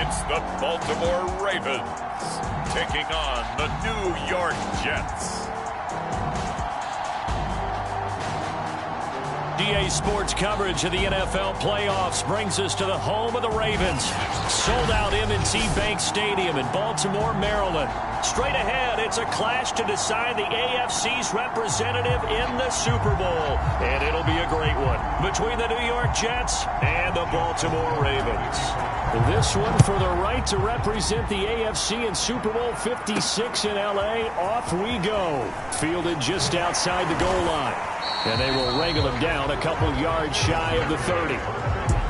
It's the Baltimore Ravens taking on the New York Jets. DA Sports coverage of the NFL playoffs brings us to the home of the Ravens. Sold out M&T Bank Stadium in Baltimore, Maryland. Straight ahead, it's a clash to decide the AFC's representative in the Super Bowl. And it'll be a great one between the New York Jets and the Baltimore Ravens. This one for the right to represent the AFC in Super Bowl 56 in L.A. Off we go. Fielded just outside the goal line. And they will wrangle him down a couple yards shy of the 30.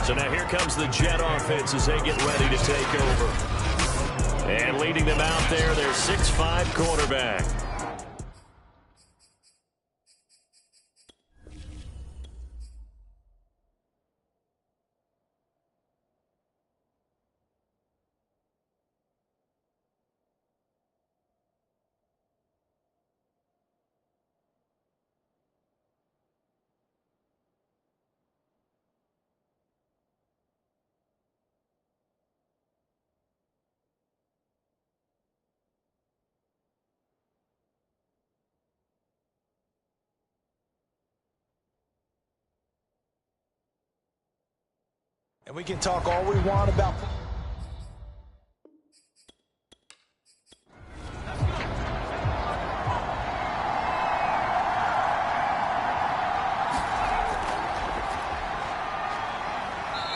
So now here comes the Jet offense as they get ready to take over. And leading them out there, their 6'5" quarterback. And we can talk all we want about...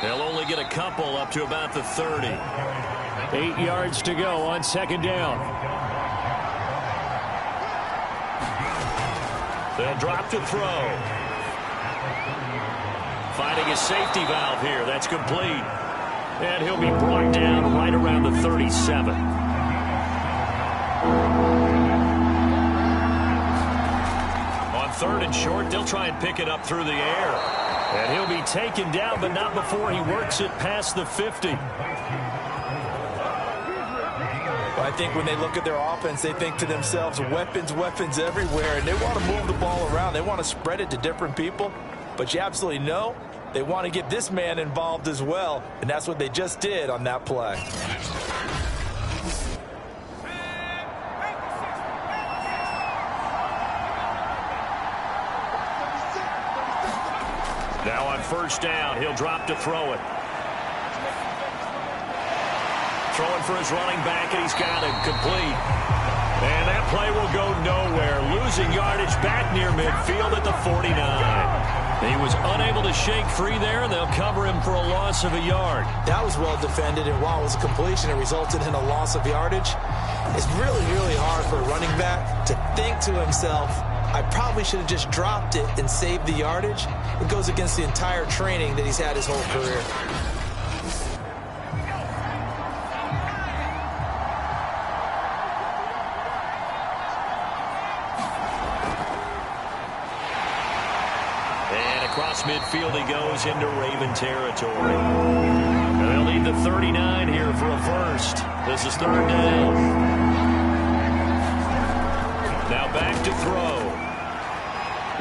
They'll only get a couple up to about the 30. 8 yards to go on second down. They'll drop to throw. Finding his safety valve here. That's complete. And he'll be brought down right around the 37. On third and short, they'll try and pick it up through the air. And he'll be taken down, but not before he works it past the 50. I think when they look at their offense, they think to themselves, weapons, weapons everywhere. And they want to move the ball around. They want to spread it to different people. But you absolutely know they want to get this man involved as well. And that's what they just did on that play. Now on first down, he'll drop to throw it. Throwing for his running back, and he's got it complete. And that play will go nowhere. Losing yardage back near midfield at the 49. He was unable to shake free there, and they'll cover him for a loss of a yard. That was well defended, and while it was a completion, it resulted in a loss of yardage. It's really, really hard for a running back to think to himself, I probably should have just dropped it and saved the yardage. It goes against the entire training that he's had his whole career. Across midfield he goes into Raven territory. And they'll need the 39 here for a first. This is third down. Now back to throw.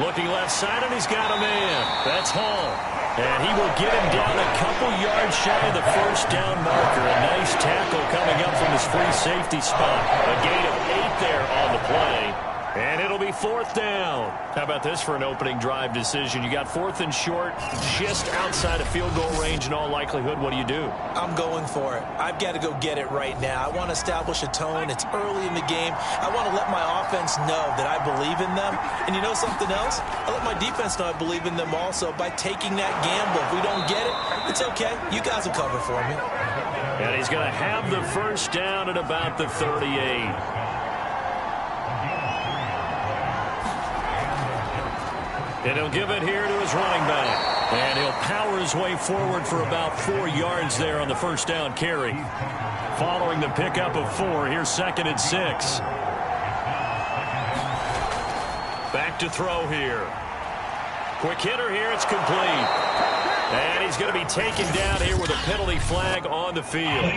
Looking left side, and he's got a man. That's Hall. And he will get him down a couple yards shy of the first down marker. A nice tackle coming up from his free safety spot. A gain of 8 there on the play. And it'll be fourth down. How about this for an opening drive decision? You got fourth and short, just outside of field goal range in all likelihood. What do you do? I'm going for it. I've got to go get it right now. I want to establish a tone. It's early in the game. I want to let my offense know that I believe in them. And you know something else? I let my defense know I believe in them also by taking that gamble. If we don't get it, it's okay. You guys will cover for me. And he's going to have the first down at about the 38. And he'll give it here to his running back. And he'll power his way forward for about 4 yards there on the first down carry. Following the pickup of 4, here's second and 6. Back to throw here. Quick hitter here, it's complete. And he's going to be taken down here with a penalty flag on the field.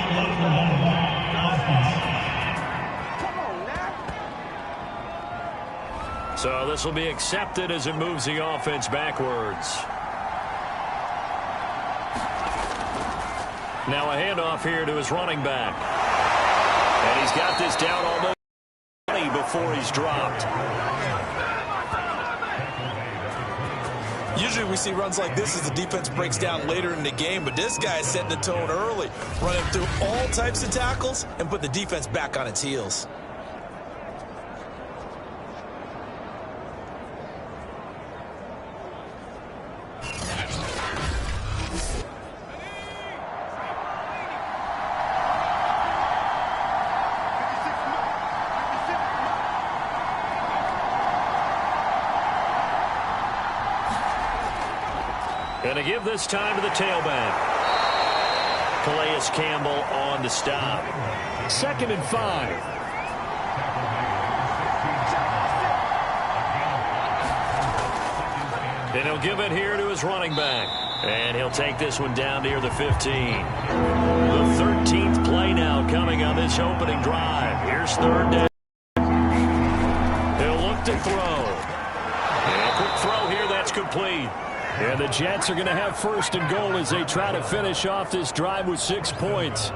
So this will be accepted as it moves the offense backwards. Now a handoff here to his running back. And he's got this down almost 20 before he's dropped. Usually we see runs like this as the defense breaks down later in the game, but this guy is setting the tone early, running through all types of tackles and put the defense back on its heels. Going to give this time to the tailback. Calais Campbell on the stop. 2nd and 5. And he'll give it here to his running back. And he'll take this one down near the 15. The 13th play now coming on this opening drive. Here's 3rd down. He'll look to throw. And a quick throw here, that's complete. And the Jets are going to have 1st and goal as they try to finish off this drive with 6 points.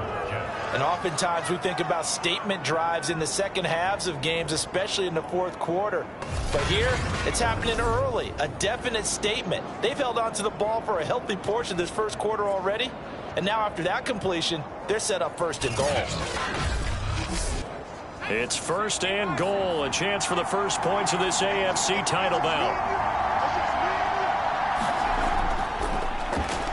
And oftentimes we think about statement drives in the second halves of games, especially in the 4th quarter. But here, it's happening early, a definite statement. They've held on to the ball for a healthy portion of this 1st quarter already. And now after that completion, they're set up 1st and goal. It's 1st and goal, a chance for the first points of this AFC title bout.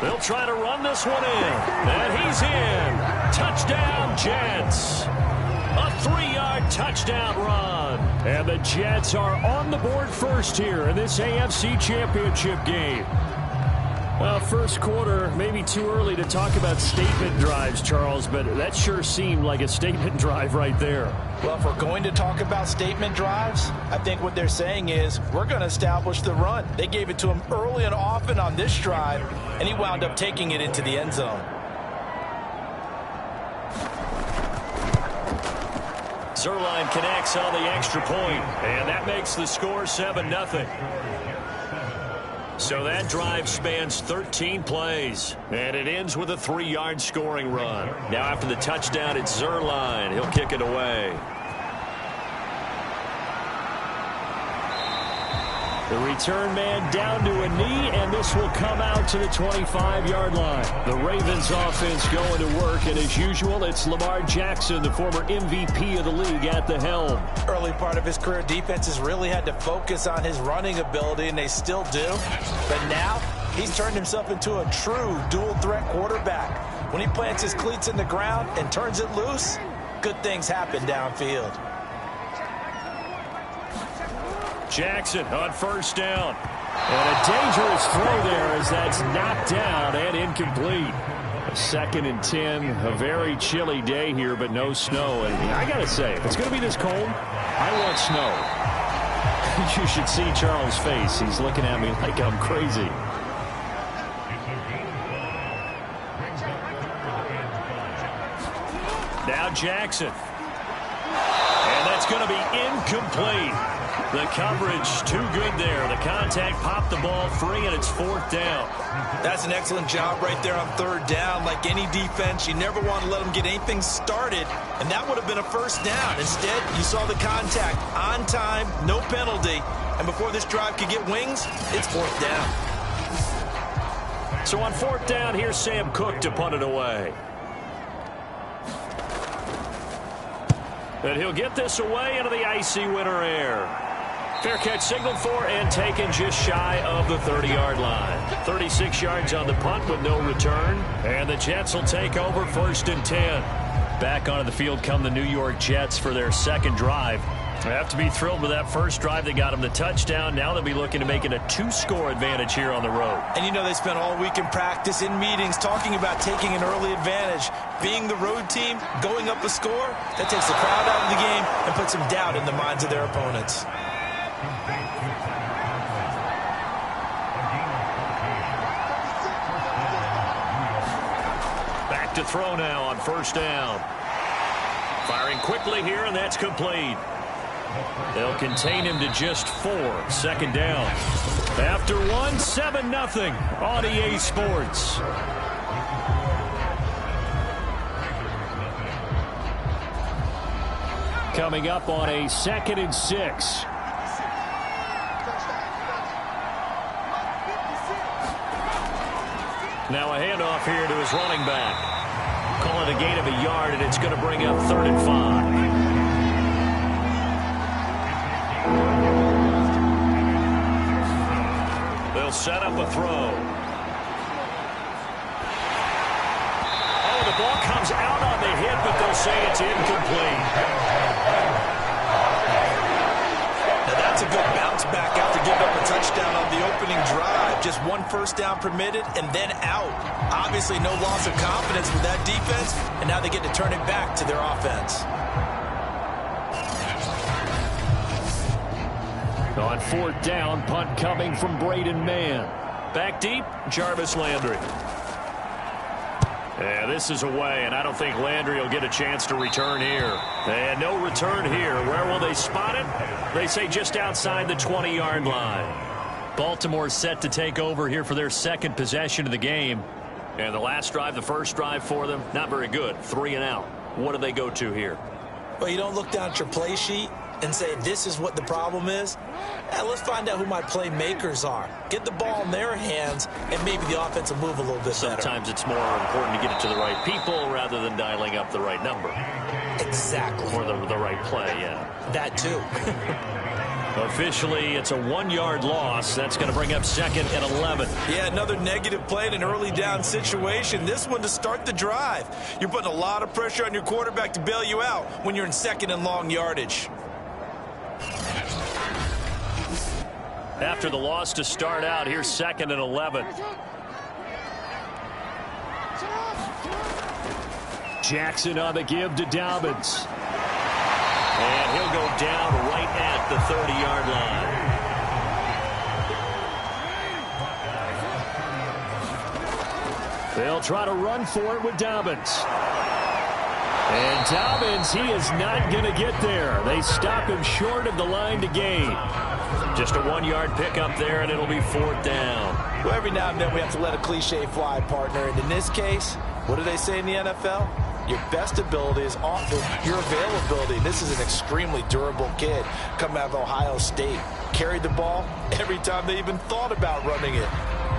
They'll try to run this one in. And he's in. Touchdown, Jets. A 3-yard touchdown run. And the Jets are on the board first here in this AFC Championship game. Well, 1st quarter, maybe too early to talk about statement drives, Charles, but that sure seemed like a statement drive right there. Well, if we're going to talk about statement drives, I think what they're saying is we're going to establish the run. They gave it to him early and often on this drive, and he wound up taking it into the end zone. Zuerlein connects on the extra point, and that makes the score 7-0. So that drive spans 13 plays, and it ends with a 3-yard scoring run. Now after the touchdown, it's Zuerlein. He'll kick it away. The return man down to a knee, and this will come out to the 25-yard line. The Ravens offense going to work, and as usual, it's Lamar Jackson, the former MVP of the league, at the helm. Early part of his career, defenses really had to focus on his running ability, and they still do. But now, he's turned himself into a true dual-threat quarterback. When he plants his cleats in the ground and turns it loose, good things happen downfield. Jackson on 1st down. And a dangerous throw there as that's knocked down and incomplete. 2nd and 10, a very chilly day here, but no snow. And I got to say, if it's going to be this cold, I want snow. You should see Charles' face. He's looking at me like I'm crazy. Now Jackson. And that's going to be incomplete. The coverage too good there. The contact popped the ball free, and it's 4th down. That's an excellent job right there on 3rd down. Like any defense, you never want to let them get anything started, and that would have been a 1st down. Instead, you saw the contact on time, no penalty, and before this drive could get wings, it's 4th down. So on 4th down, here's Sam Cook to punt it away. And he'll get this away into the icy winter air. Fair catch signaled for and taken just shy of the 30-yard line. 36 yards on the punt with no return. And the Jets will take over 1st and 10. Back onto the field come the New York Jets for their 2nd drive. They have to be thrilled with that first drive. They got them the touchdown. Now they'll be looking to make it a 2-score advantage here on the road. And you know they spent all week in practice, in meetings, talking about taking an early advantage. Being the road team, going up a score, that takes the crowd out of the game and puts some doubt in the minds of their opponents. Back to throw now on 1st down. Firing quickly here, and that's complete. They'll contain him to just 4. 2nd down. After 7-0 on EA Sports. coming up on a 2nd and 6. Now a handoff here to his running back. Call it a gain of a yard, and it's going to bring up 3rd and 5. They'll set up a throw. Oh, the ball comes out on the hit, but they'll say it's incomplete. Now that's a good bounce back after giving up a touchdown on the opening drive. Just 1 first down permitted and then out. Obviously no loss of confidence with that defense, and now they get to turn it back to their offense. On 4th down, punt coming from Braden Mann. Back deep, Jarvis Landry. Yeah, this is away, and I don't think Landry will get a chance to return here. And no return here. Where will they spot it? They say just outside the 20-yard line. Baltimore set to take over here for their 2nd possession of the game. And the last drive, the first drive for them, not very good. 3 and out. What do they go to here? Well, you don't look down at your play sheet and say, this is what the problem is. Let's find out who my playmakers are. Get the ball in their hands, and maybe the offense will move a little bit better. Sometimes it's more important to get it to the right people rather than dialing up the right number. Exactly. Or the right play, yeah. That too. Officially, it's a 1-yard loss. That's going to bring up 2nd and 11. Yeah, another negative play in an early down situation. This one to start the drive. You're putting a lot of pressure on your quarterback to bail you out when you're in 2nd and long yardage. After the loss to start out, here's 2nd and 11. Jackson on the give to Dobbins. And he'll go down right at the 30-yard line. They'll try to run for it with Dobbins. And Dobbins, he is not going to get there. They stop him short of the line to gain. Just a 1-yard pickup there, and it'll be 4th down. Well, every now and then we have to let a cliche fly, partner. And in this case, what do they say in the NFL? Your best ability is often your availability. This is an extremely durable kid coming out of Ohio State. Carried the ball every time they even thought about running it.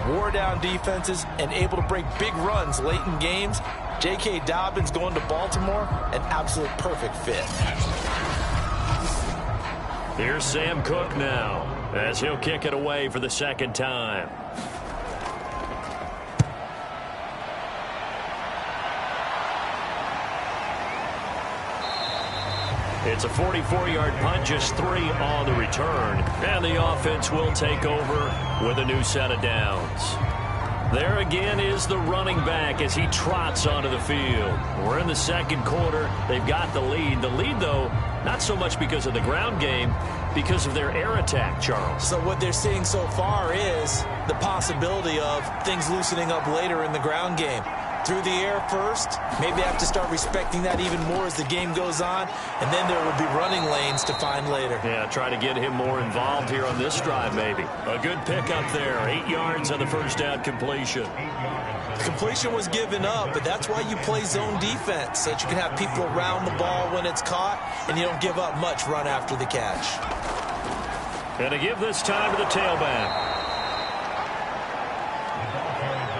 Wore down defenses and able to break big runs late in games. J.K. Dobbins going to Baltimore, an absolute perfect fit. Here's Sam Cook now, as he'll kick it away for the 2nd time. It's a 44-yard punt, just 3 on the return. And the offense will take over with a new set of downs. There again is the running back as he trots onto the field. We're in the 2nd quarter. They've got the lead. The lead, though, not so much because of the ground game, because of their air attack, Charles. So what they're seeing so far is the possibility of things loosening up later in the ground game. Through the air first, maybe have to start respecting that even more as the game goes on, and then there will be running lanes to find later. Yeah, try to get him more involved here on this drive, maybe. A good pickup there, 8 yards on the first down completion. The completion was given up, but that's why you play zone defense, so that you can have people around the ball when it's caught, and you don't give up much run after the catch. And to give this time to the tailback.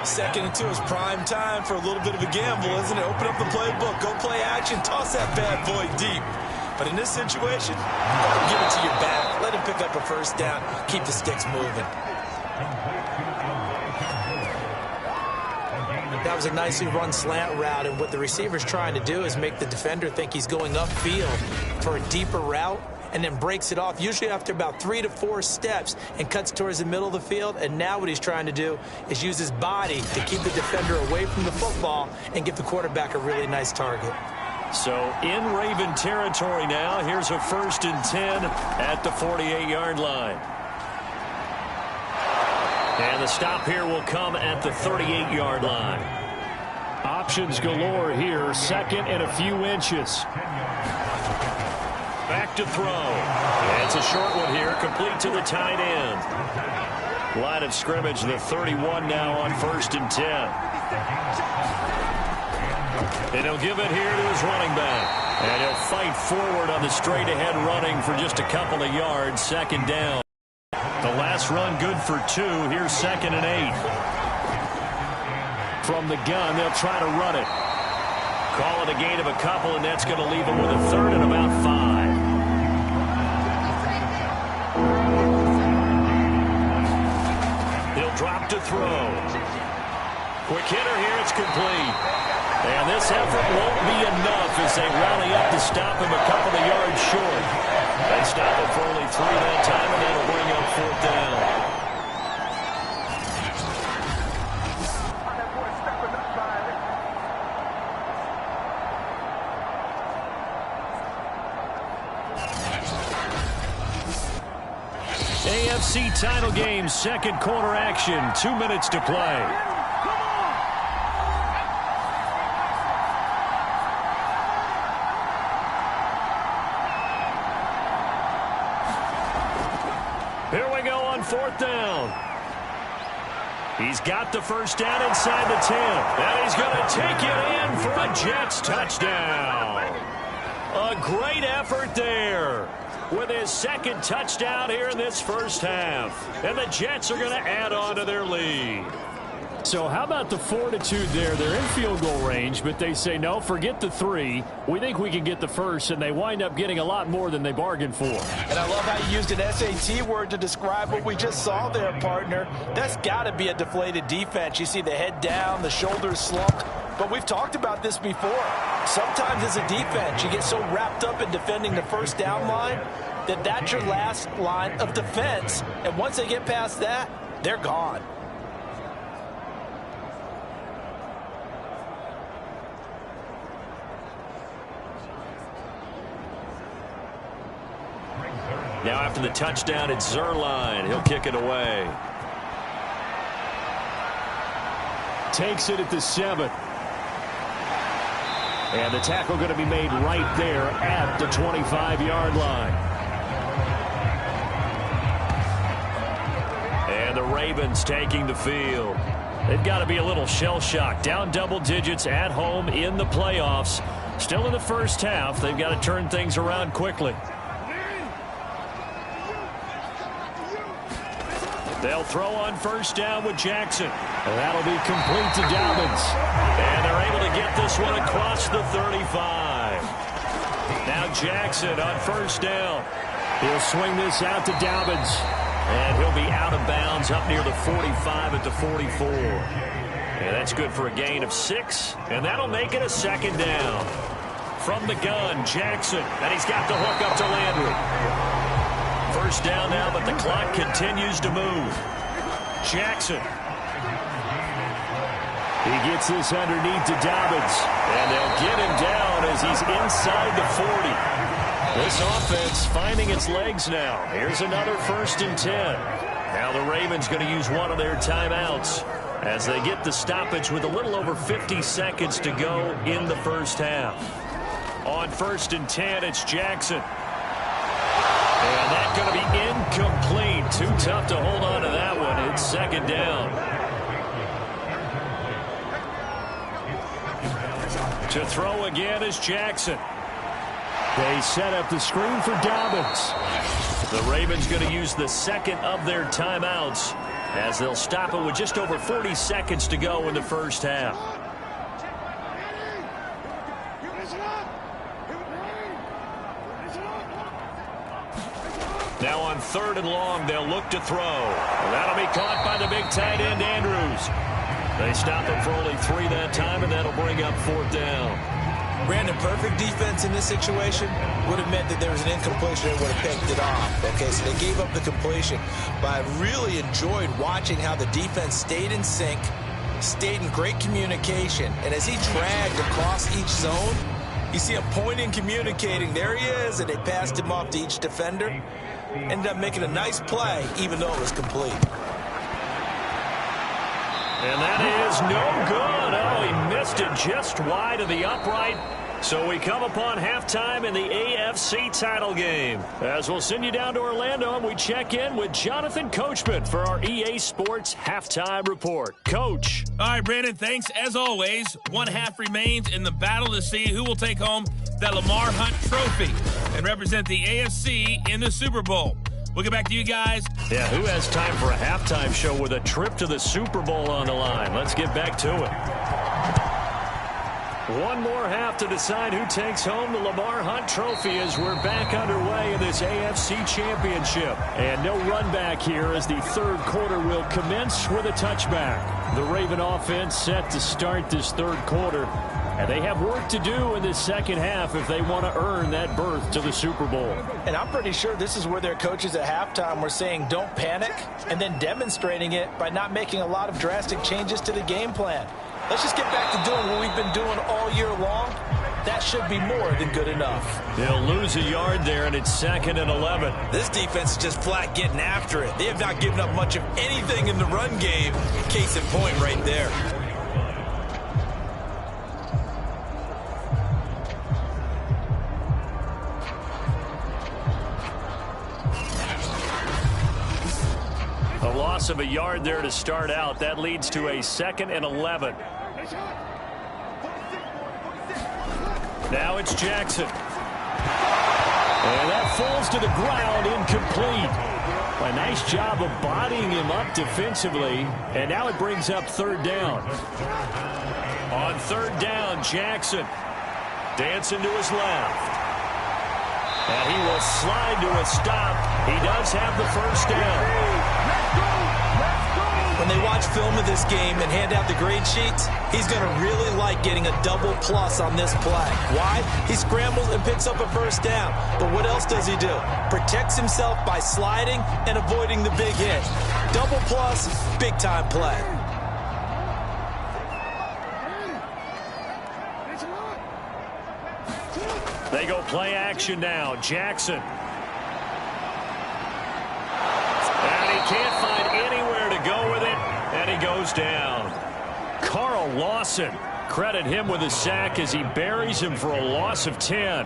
2nd and 2 is prime time for a little bit of a gamble, isn't it? Open up the playbook, go play action, toss that bad boy deep. But in this situation, give it to your back. Let him pick up a first down. Keep the sticks moving. That was a nicely run slant route, and what the receiver's trying to do is make the defender think he's going upfield for a deeper route, and then breaks it off, usually after about 3 to 4 steps, and cuts towards the middle of the field. And now what he's trying to do is use his body to keep the defender away from the football and give the quarterback a really nice target. So in Raven territory now. Here's a 1st and 10 at the 48-yard line. And the stop here will come at the 38-yard line. Options galore here. 2nd and a few inches. Back to throw. And it's a short one here, complete to the tight end. Line of scrimmage, the 31 now on 1st and 10. And he'll give it here to his running back. And he'll fight forward on the straight-ahead running for just a couple of yards. Second down. The last run good for 2. Here's 2nd and 8. From the gun, they'll try to run it. Call it a gain of a couple, and that's going to leave them with a 3rd and about 5. He'll drop to throw. Quick hitter here, it's complete. And this effort won't be enough as they rally up to stop him a couple of yards short. They stop him for only 3 that time, and that'll bring up 4th down. AFC title game, second quarter action, 2 minutes to play. Here we go on 4th down. He's got the first down inside the 10. And he's going to take it in for a Jets touchdown. A great effort there with his 2nd touchdown here in this first half. And the Jets are going to add on to their lead. So how about the fortitude there? They're in field goal range, but they say, no, forget the 3. We think we can get the first, and they wind up getting a lot more than they bargained for. And I love how you used an SAT word to describe what we just saw there, partner. That's got to be a deflated defense. You see the head down, the shoulders slumped. But we've talked about this before. Sometimes as a defense, you get so wrapped up in defending the first down line that that's your last line of defense. And once they get past that, they're gone. Now after the touchdown, it's Zuerlein. He'll kick it away. Takes it at the 7. And the tackle going to be made right there at the 25-yard line. And the Ravens taking the field. They've got to be a little shell-shocked. Down double digits at home in the playoffs. Still in the first half. They've got to turn things around quickly. They'll throw on first down with Jackson. And that'll be complete to Dobbins. And they're able to get this one across the 35. Now Jackson on first down. He'll swing this out to Dobbins. And he'll be out of bounds up near the 45 at the 44. And that's good for a gain of 6. And that'll make it a 2nd down. From the gun, Jackson. And he's got the hook up to Landry. First down now, but the clock continues to move. Jackson. He gets this underneath to Dobbins. And they'll get him down as he's inside the 40. This offense finding its legs now. Here's another 1st and 10. Now the Ravens going to use one of their timeouts as they get the stoppage with a little over 50 seconds to go in the first half. On 1st and 10, it's Jackson. And that's going to be incomplete. Too tough to hold on to that one. It's 2nd down. To throw again is Jackson. They set up the screen for Dobbins. The Ravens going to use the 2nd of their timeouts as they'll stop it with just over 40 seconds to go in the first half. Now on 3rd and long, they'll look to throw. That'll be caught by the big tight end, Andrews. They stop him for only 3 that time, and that'll bring up 4th down. Brandon, perfect defense in this situation would have meant that there was an incompletion and would have picked it off. Okay, so they gave up the completion. But I really enjoyed watching how the defense stayed in sync, stayed in great communication. And as he dragged across each zone, you see him pointing, communicating. There he is, and they passed him off to each defender. Ended up making a nice play, even though it was complete. And that is no good. Oh, he missed it just wide of the upright. So we come upon halftime in the AFC title game. As we'll send you down to Orlando, and we check in with Jonathan Coachman for our EA Sports Halftime Report. Coach. All right, Brandon, thanks. As always, one half remains in the battle to see who will take home that Lamar Hunt trophy and represent the AFC in the Super Bowl. We'll get back to you guys. Yeah, who has time for a halftime show with a trip to the Super Bowl on the line? Let's get back to it. One more half to decide who takes home the Lamar Hunt trophy as we're back underway in this AFC Championship. And no run back here as the third quarter will commence with a touchback. The Raven offense set to start this third quarter. And they have work to do in this second half if they want to earn that berth to the Super Bowl. And I'm pretty sure this is where their coaches at halftime were saying don't panic, and then demonstrating it by not making a lot of drastic changes to the game plan. Let's just get back to doing what we've been doing all year long. That should be more than good enough. They'll lose a yard there, and it's 2nd and 11. This defense is just flat getting after it. They have not given up much of anything in the run game. Case in point right there. A loss of a yard there to start out. That leads to a 2nd and 11. Now it's Jackson. And that falls to the ground, incomplete. A nice job of bodying him up defensively. And now it brings up 3rd down. On 3rd down, Jackson dancing to his left. And he will slide to a stop. He does have the 1st down. When they watch film of this game and hand out the grade sheets, he's going to really like getting a double plus on this play. Why? He scrambles and picks up a 1st down. But what else does he do? Protects himself by sliding and avoiding the big hit. Double plus, big-time play. They go play action now. Jackson. And he can't find anywhere to go with it, and he goes down. Carl Lawson, credit him with a sack as he buries him for a loss of 10.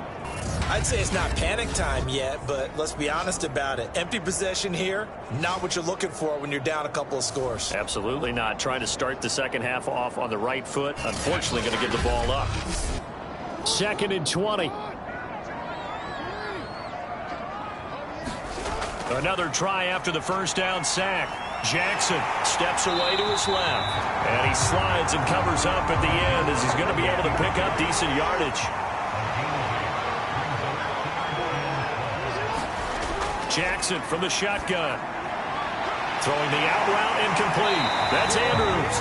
I'd say it's not panic time yet, but let's be honest about it. Empty possession here, not what you're looking for when you're down a couple of scores. Absolutely not. Trying to start the second half off on the right foot. Unfortunately, going to give the ball up. 2nd and 20. Another try after the 1st down sack. Jackson steps away to his left. And he slides and covers up at the end as he's going to be able to pick up decent yardage. Jackson from the shotgun. Throwing the out route incomplete. That's Andrews.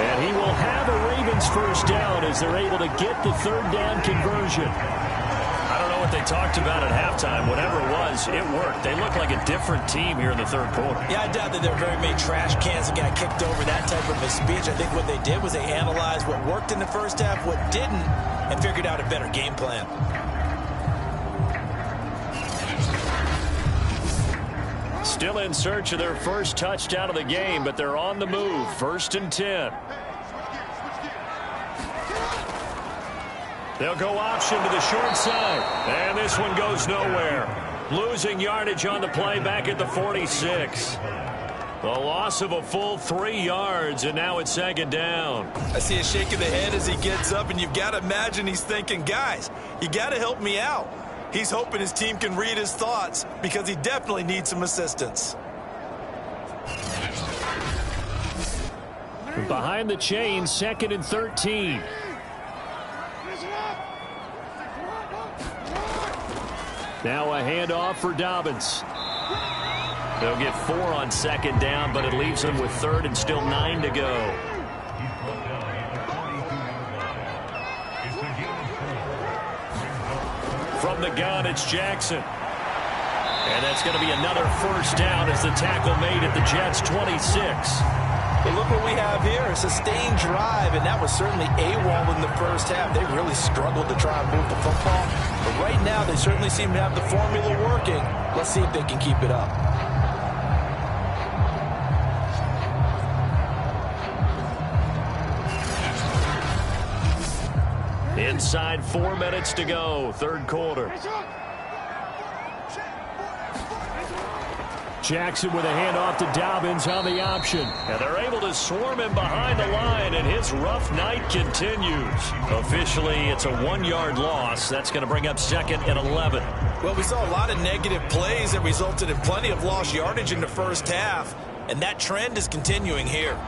And he will have a Ravens 1st down as they're able to get the 3rd down conversion. I don't know what they talked about at halftime. Whatever it was, it worked. They look like a different team here in the 3rd quarter. Yeah, I doubt that there were very many trash cans that got kicked over, that type of a speech. I think what they did was they analyzed what worked in the 1st half, what didn't, and figured out a better game plan. Still in search of their 1st touchdown of the game, but they're on the move. 1st and 10. They'll go option to the short side. And this one goes nowhere. Losing yardage on the play back at the 46. The loss of a full 3 yards, and now it's 2nd down. I see a shake of the head as he gets up, and you've got to imagine he's thinking, guys, you got to help me out. He's hoping his team can read his thoughts because he definitely needs some assistance. Behind the chain, 2nd and 13. Now a handoff for Dobbins. They'll get 4 on 2nd down, but it leaves them with 3rd and still 9 to go. From the gun, it's Jackson. And that's going to be another 1st down as the tackle made at the Jets' 26. But look what we have here, a sustained drive, and that was certainly AWOL in the 1st half. They really struggled to try and move the football. But right now, they certainly seem to have the formula working. Let's see if they can keep it up. In inside 4 minutes to go, third quarter. Jackson with a handoff to Dobbins on the option. And they're able to swarm him behind the line, and his rough night continues. Officially, it's a 1-yard loss. That's going to bring up 2nd and 11. Well, we saw a lot of negative plays that resulted in plenty of lost yardage in the first half, and that trend is continuing here.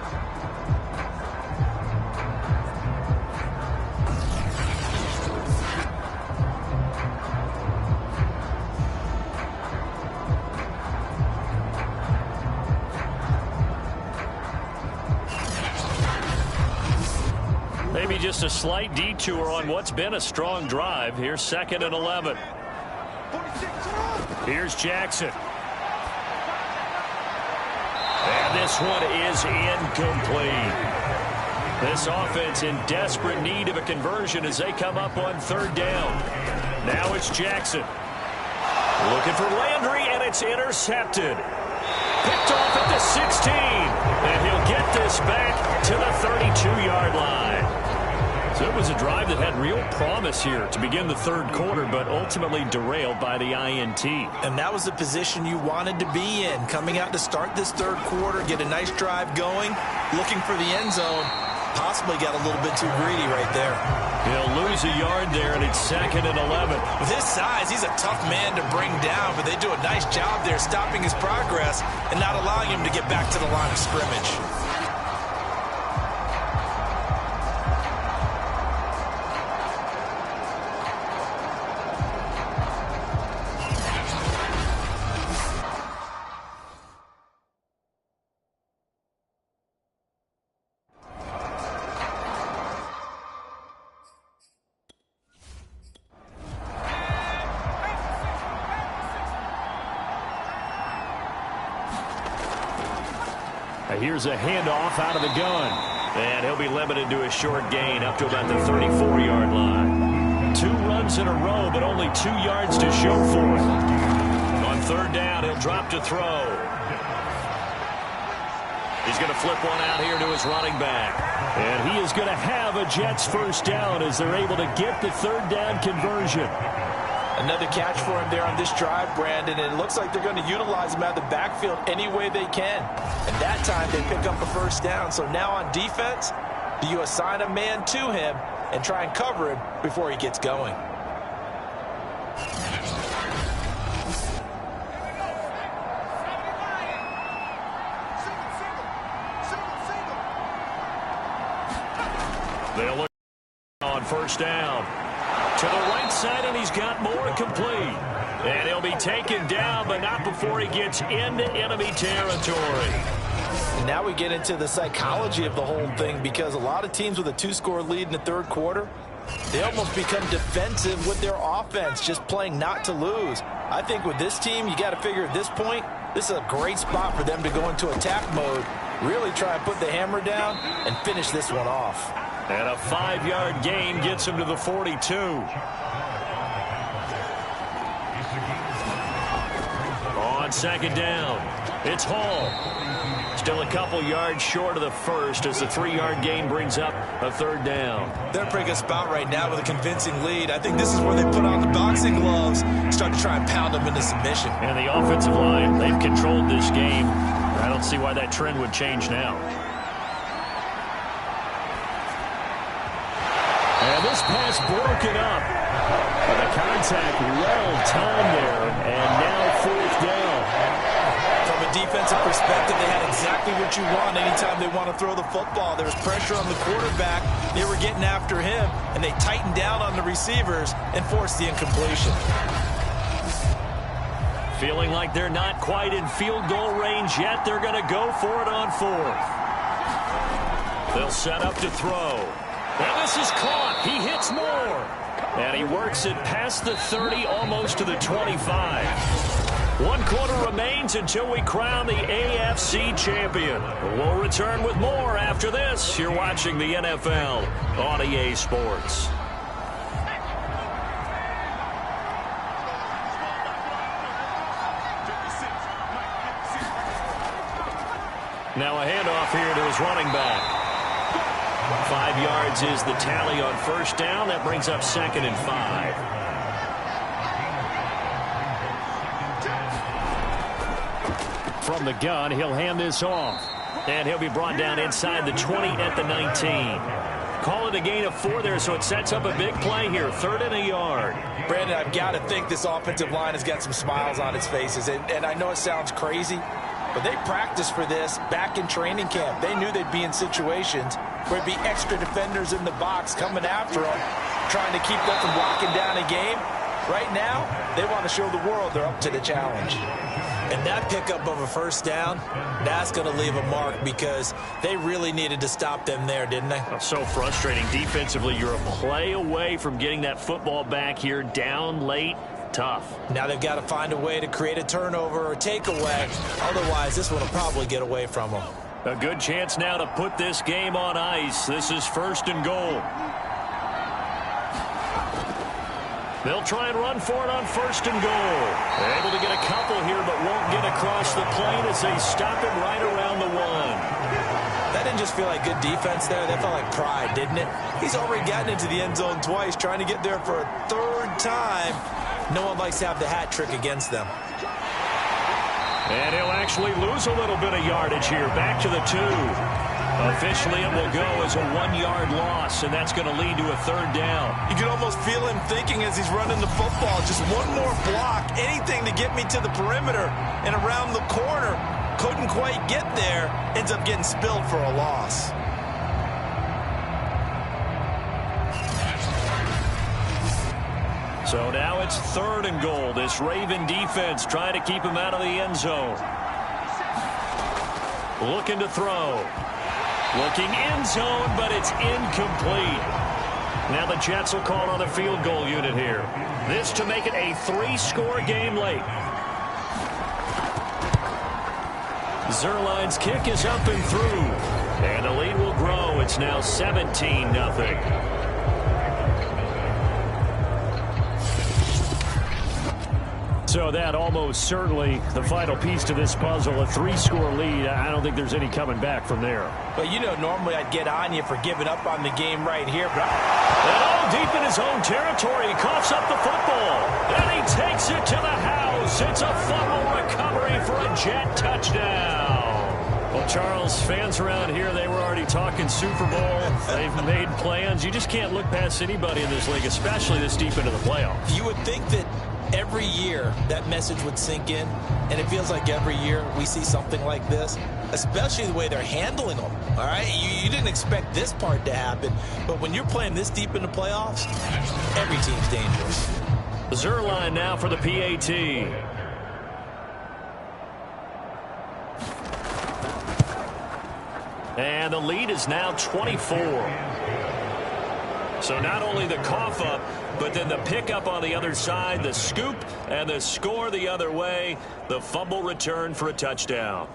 Maybe just a slight detour on what's been a strong drive. Here's 2nd and 11. Here's Jackson. And this one is incomplete. This offense in desperate need of a conversion as they come up on 3rd down. Now it's Jackson. Looking for Landry, and it's intercepted. Picked off at the 16. And he'll get this back to the 32-yard line. So it was a drive that had real promise here to begin the third quarter, but ultimately derailed by the INT. And that was the position you wanted to be in, coming out to start this third quarter, get a nice drive going, looking for the end zone. Possibly got a little bit too greedy right there. He'll lose a yard there, and it's 2nd and 11. With his size, he's a tough man to bring down, but they do a nice job there stopping his progress and not allowing him to get back to the line of scrimmage. Here's a handoff out of the gun. And he'll be limited to a short gain up to about the 34-yard line. 2 runs in a row, but only 2 yards to show for it. On 3rd down, he'll drop to throw. He's going to flip one out here to his running back. And he is going to have a Jets first down as they're able to get the 3rd down conversion. Another catch for him there on this drive, Brandon. And it looks like they're going to utilize him out of the backfield any way they can. And that time they pick up a first down. So now on defense, do you assign a man to him and try and cover him before he gets going? They'll look on first down. To the right side, and he's got more complete. And he'll be taken down, but not before he gets into enemy territory. And now we get into the psychology of the whole thing, because a lot of teams with a 2-score lead in the third quarter, they almost become defensive with their offense, just playing not to lose. I think with this team, you got to figure at this point, this is a great spot for them to go into attack mode, really try and put the hammer down and finish this one off. And a 5-yard gain gets him to the 42. On 2nd down, it's Hall. Still a couple yards short of the first as the 3-yard gain brings up a 3rd down. They're in a pretty good spot right now with a convincing lead. I think this is where they put on the boxing gloves, start to try and pound them into submission. And the offensive line, they've controlled this game. I don't see why that trend would change now. And this pass broken up. And the contact well timed there. And now 4th down. From a defensive perspective, they had exactly what you want anytime they want to throw the football. There was pressure on the quarterback. They were getting after him, and they tightened down on the receivers and forced the incompletion. Feeling like they're not quite in field goal range yet. They're going to go for it on 4th. They'll set up to throw. And this is caught. He hits more. And he works it past the 30, almost to the 25. 1 quarter remains until we crown the AFC champion. We'll return with more after this. You're watching the NFL on EA Sports. Now a handoff here to his running back. 5 yards is the tally on first down. That brings up 2nd and 5. From the gun, he'll hand this off. And he'll be brought down inside the 20 at the 19. Call it a gain of 4 there, so it sets up a big play here. 3rd and a yard. Brandon, I've got to think this offensive line has got some smiles on its faces. And I know it sounds crazy, but they practiced for this back in training camp. They knew they'd be in situations where it'd be extra defenders in the box coming after them, trying to keep them from locking down a game. Right now, they want to show the world they're up to the challenge. And that pickup of a first down, that's going to leave a mark because they really needed to stop them there, didn't they? So frustrating. Defensively, you're a play away from getting that football back here, down late. Tough. Now they've got to find a way to create a turnover or takeaway. Otherwise, this one will probably get away from them. A good chance now to put this game on ice. This is 1st and goal. They'll try and run for it on 1st and goal. They're able to get a couple here, but won't get across the plane as they stop him right around the 1. That didn't just feel like good defense there. That felt like pride, didn't it? He's already gotten into the end zone twice, trying to get there for a 3rd time. No one likes to have the hat trick against them. And he'll actually lose a little bit of yardage here. Back to the 2. Officially, it will go as a 1-yard loss, and that's going to lead to a 3rd down. You can almost feel him thinking as he's running the football, just one more block, anything to get me to the perimeter and around the corner. Couldn't quite get there, ends up getting spilled for a loss. So now it's 3rd and goal. This Raven defense trying to keep him out of the end zone. Looking to throw. Looking end zone, but it's incomplete. Now the Jets will call on the field goal unit here. This to make it a 3-score game late. Zerline's kick is up and through. And the lead will grow. It's now 17-0. So that almost certainly the final piece to this puzzle, a 3-score lead. I don't think there's any coming back from there. But you know, normally I'd get on you for giving up on the game right here. But and all deep in his own territory, he coughs up the football. And he takes it to the house. It's a fumble recovery for a Jet touchdown. Well, Charles, fans around here, they were already talking Super Bowl. They've made plans. You just can't look past anybody in this league, especially this deep into the playoffs. You would think that every year that message would sink in, and it feels like every year we see something like this, especially the way they're handling them. All right, you didn't expect this part to happen, but when you're playing this deep in the playoffs, every team's dangerous. Zerline now for the PAT. And the lead is now 24. So not only the cough up, but then the pickup on the other side, the scoop, and the score the other way. The fumble return for a touchdown.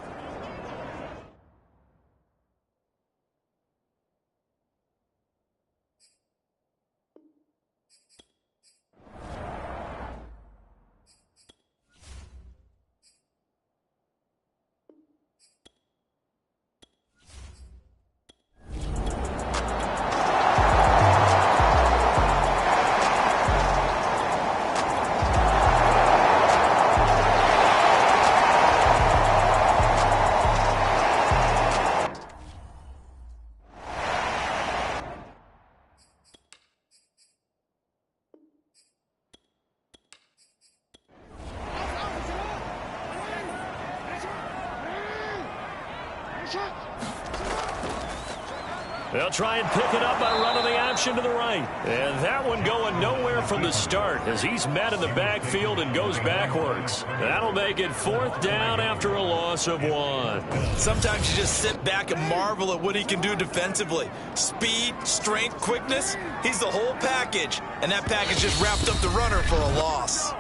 They'll try and pick it up by running the option to the right. And that one going nowhere from the start as he's met in the backfield and goes backwards. That'll make it 4th down after a loss of 1. Sometimes you just sit back and marvel at what he can do defensively. Speed, strength, quickness, he's the whole package. And that package just wrapped up the runner for a loss.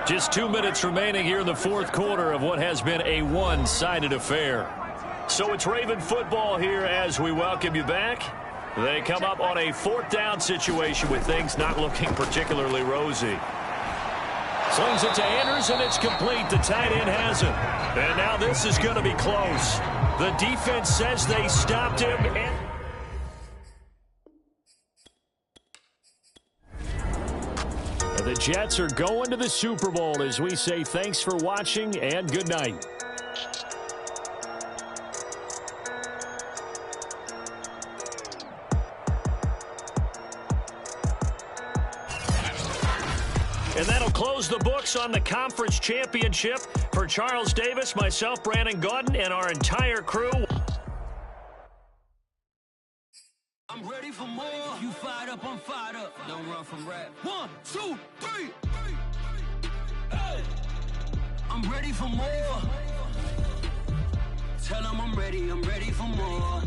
Just 2 minutes remaining here in the 4th quarter of what has been a one-sided affair. So it's Raven football here as we welcome you back. They come up on a 4th down situation with things not looking particularly rosy. Slings it to Anders, and it's complete. The tight end has it. And now this is going to be close. The defense says they stopped him. The Jets are going to the Super Bowl as we say thanks for watching and good night. And that'll close the books on the conference championship. For Charles Davis, myself, Brandon Gaudin, and our entire crew. I'm ready for more. You fired up, I'm fired up. Don't run from rap. 1, 2, 3. Hey. I'm ready for more. Tell them I'm ready for more.